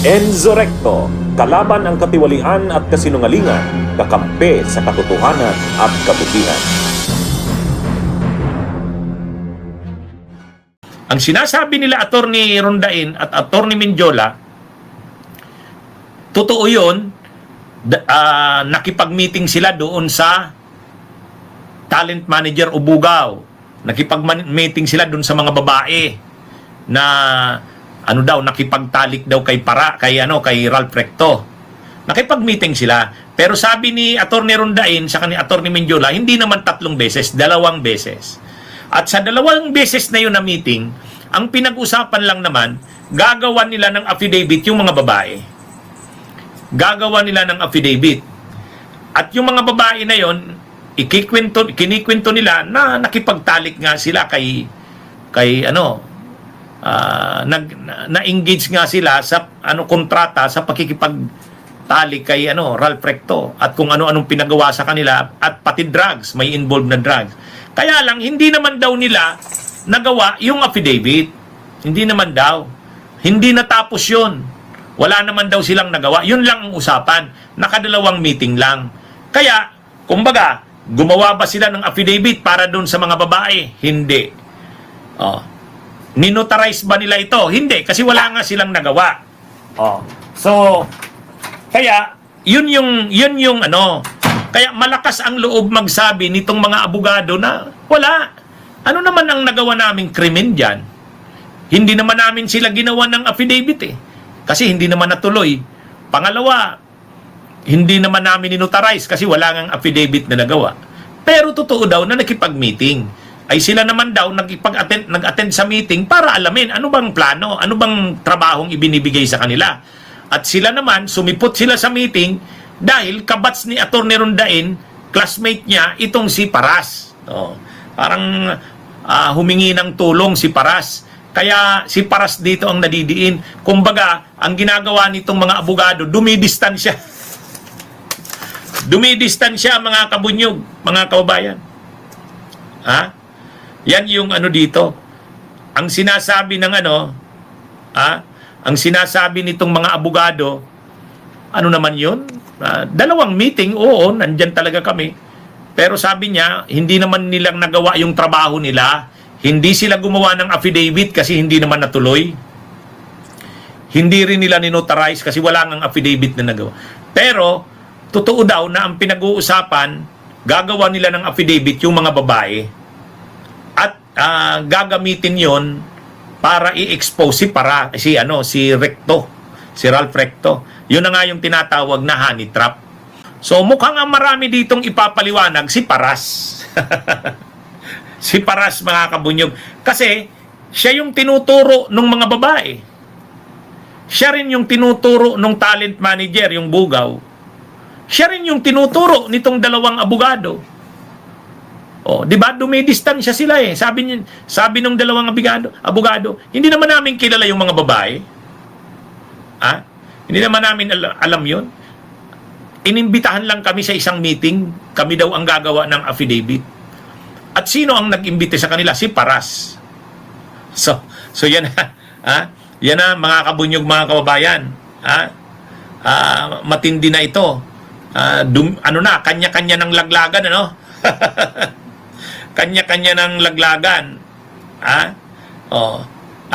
Enzo Recto, kalaban ang katiwalian at kasinungalingan, kakampi sa katotohanan at kabutihan. Ang sinasabi nila Attorney Rondain at Attorney Mendiola, totoo yun, nakipag-meeting sila doon sa talent manager o Bugaw. Nakipag-meeting sila doon sa mga babae na nakipagtalik daw kay Ralph Recto. Nakipag-meeting sila. Pero sabi ni Attorney Rondain sa kanila Attorney Mendiola, hindi naman 3 beses, 2 beses. At sa 2 beses na yun na meeting, ang pinag-usapan lang naman, gagawa nila ng affidavit yung mga babae. Gagawa nila ng affidavit. At yung mga babae na yon, kinikwento nila na nakipagtalik nga sila na-engage nga sila sa kontrata sa pakikipagtalik kay Ralph Recto at kung ano-anong pinagawa sa kanila at pati drugs, may involved na drugs. Kaya lang hindi naman daw nila nagawa yung affidavit. Hindi naman daw. Hindi natapos 'yon. Wala naman daw silang nagawa. Yun lang ang usapan. Nakadalawang meeting lang. Kaya, kumbaga, gumawa ba sila ng affidavit para doon sa mga babae? Hindi. Ninotarize ba nila ito? Hindi, kasi wala nga silang nagawa. So, kaya, yun yung kaya malakas ang loob magsabi nitong mga abogado na wala. Ano naman ang nagawa naming krimen dyan? Hindi naman namin sila ginawa ng affidavit Kasi hindi naman natuloy. Pangalawa, hindi naman namin ninotarize kasi wala ngang affidavit na nagawa. Pero totoo daw na nakipag-meeting. Ay sila naman daw nag-attend sa meeting para alamin ano bang plano, ano bang trabahong ibinibigay sa kanila. At sila naman, sumipot sila sa meeting dahil kabats ni Attorney Rondain, classmate niya, itong si Paras. Parang humingi ng tulong si Paras. Kaya si Paras dito ang nadidiin. Kumbaga, ang ginagawa nitong mga abogado, dumidistansya. Dumidistansya mga kabunyog, mga kababayan. Yan yung dito. Ang sinasabi ng ang sinasabi nitong mga abogado, ano naman yun? 2 meeting, oo, nandyan talaga kami. Pero sabi niya, hindi naman nilang nagawa yung trabaho nila. Hindi sila gumawa ng affidavit kasi hindi naman natuloy. Hindi rin nila ninotarize kasi wala ngang affidavit na nagawa. Pero, totoo daw na ang pinag-uusapan, gagawa nila ng affidavit yung mga babae. At gagamitin yon para i-expose si Recto, si Ralph Recto. Yun na nga yung tinatawag na honey trap. So, mukhang ang marami ditong ipapaliwanag si Paras. Si Paras, mga kabunyog. Kasi, siya yung tinuturo ng mga babae. Siya rin yung tinuturo ng talent manager, yung Bugaw. Siya rin yung tinuturo nitong 2 abogado. Di ba? Dumidistansya sila Sabi ng 2 abogado, hindi naman namin kilala yung mga babae. Hindi naman namin alam yun. Inimbitahan lang kami sa isang meeting. Kami daw ang gagawa ng affidavit. At sino ang nag-imbite sa kanila? Si Paras. So yan yan na mga kabunyog, mga kababayan. Matindi na ito. Kanya-kanya ng laglagan, Kanya-kanya ng laglagan.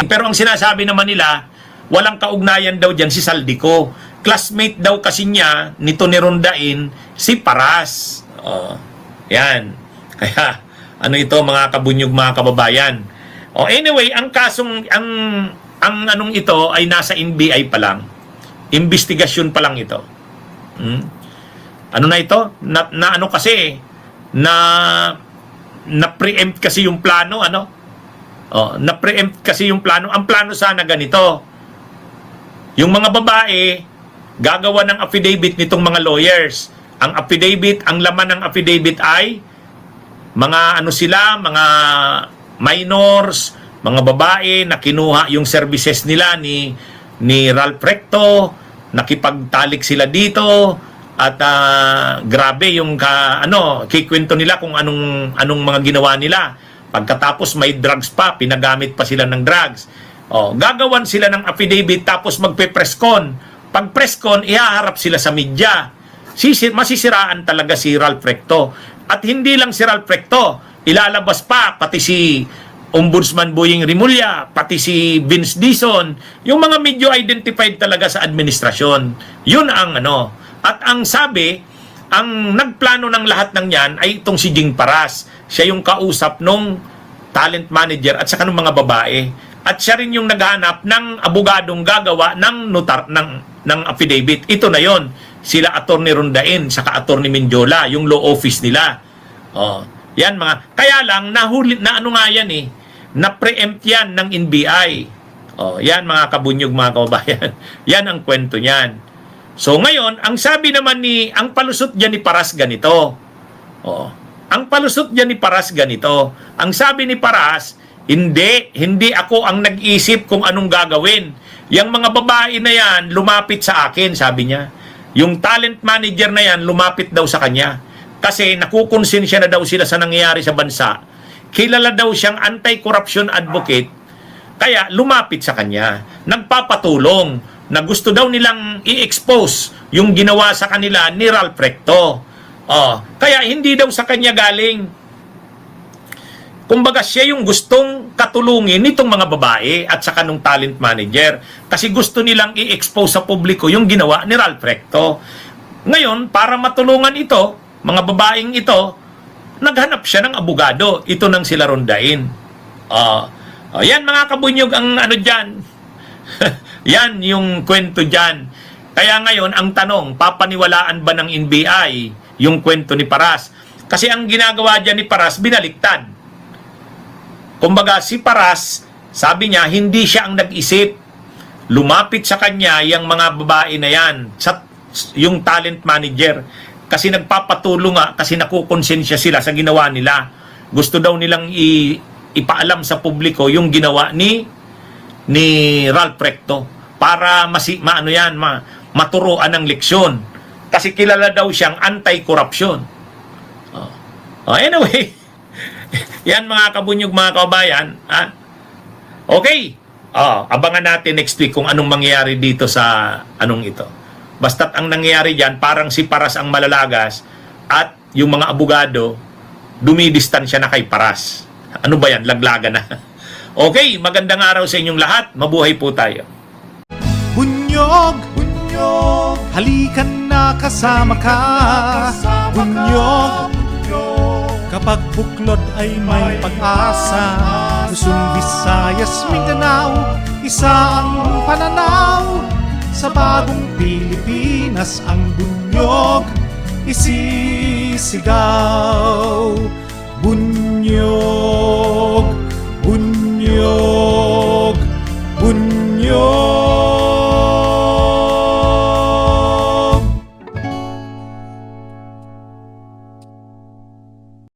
Pero ang sinasabi naman nila, walang kaugnayan daw dyan si Saldico. Classmate daw kasi niya, nito ni Rondain, si Paras. Yan. Kaya, ito mga kabunyog, mga kababayan. Anyway, ang kasong, ang anong ito ay nasa NBI pa lang. Investigasyon pa lang ito. Ano na ito? Na-preempt kasi yung plano, na-preempt kasi yung plano. Ang plano sana ganito. Yung mga babae, gagawa ng affidavit nitong mga lawyers. Ang affidavit, ang laman ng affidavit ay mga mga minors, mga babae na kinuha yung services nila ni Ralph Recto, nakipagtalik sila dito, at grabe yung kikwento nila kung anong mga ginawa nila. Pagkatapos may drugs pa, pinagamit pa sila ng drugs. Gagawan sila ng affidavit tapos magpe-presscon. Pag presscon, ihaharap sila sa media. Masisiraan talaga si Ralph Recto. At hindi lang si Ralph Recto, ilalabas pa pati si Ombudsman Boying Rimulya, pati si Vince Dizon, yung mga medyo identified talaga sa administrasyon. Yun ang ano. At ang sabi, ang nagplano ng lahat ng yan ay itong si Jing Paras. Siya yung kausap nung talent manager at saka ng mga babae. At siya rin yung naghanap ng abogadong gagawa ng ng affidavit. Ito na yon. Sila Attorney Rondain saka Attorney Mendiola, yung law office nila. Yan mga. Kaya lang nahuli na ano nga yan eh. Na-preempt yan ng NBI. Yan mga kabunyog, mga kababayan. Yan ang kwento niyan. So ngayon, ang sabi naman ang palusot diyan ni Paras ganito. Ang palusot diyan ni Paras ganito. Ang sabi ni Paras, hindi ako ang nag-isip kung anong gagawin. Yang mga babae na yan, lumapit sa akin, sabi niya. Yung talent manager na yan, lumapit daw sa kanya. Kasi nakukonsensya na daw sila sa nangyayari sa bansa. Kilala daw siyang anti-corruption advocate. Kaya lumapit sa kanya. Nagpapatulong na gusto daw nilang i-expose yung ginawa sa kanila ni Ralph Recto. Kaya hindi daw sa kanya galing. Kumbaga siya yung gustong katulungin nitong mga babae at saka nung talent manager. Kasi gusto nilang i-expose sa publiko yung ginawa ni Ralph Recto. Ngayon, para matulungan ito, mga babaeng ito, naghanap siya ng abogado. Ito nang sila Rondain. Yan mga kabunyog ang ano dyan. Yan yung kwento dyan. Kaya ngayon, ang tanong, papaniwalaan ba ng NBI yung kwento ni Paras? Kasi ang ginagawa dyan ni Paras, binaliktad. Kumbaga, si Paras, sabi niya, hindi siya ang nag-isip. Lumapit sa kanya yung mga babae na yan, yung talent manager. Kasi nagpapatulong nga, kasi nakukonsensya sila sa ginawa nila. Gusto daw nilang ipaalam sa publiko yung ginawa ni Ralph Recto para maturuan ng leksyon. Kasi kilala daw siyang anti-corruption. Anyway, yan mga kabunyog, mga kabayan. Okay. Abangan natin next week kung anong mangyayari dito sa anong ito. Basta't ang nangyayari dyan, parang si Paras ang malalagas at yung mga abogado dumidistansya na kay Paras. Ano ba yan? Laglaga na. Okay, magandang araw sa inyong lahat. Mabuhay po tayo. Bunyog, bunyog, halikan na kasama ka. Bunyog, kapag buklod ay may pag-asa. Luzon, Visayas, Mindanao, isa ang pananaw. Sa bagong Pilipinas ang bunyog isisigaw. Bunyog.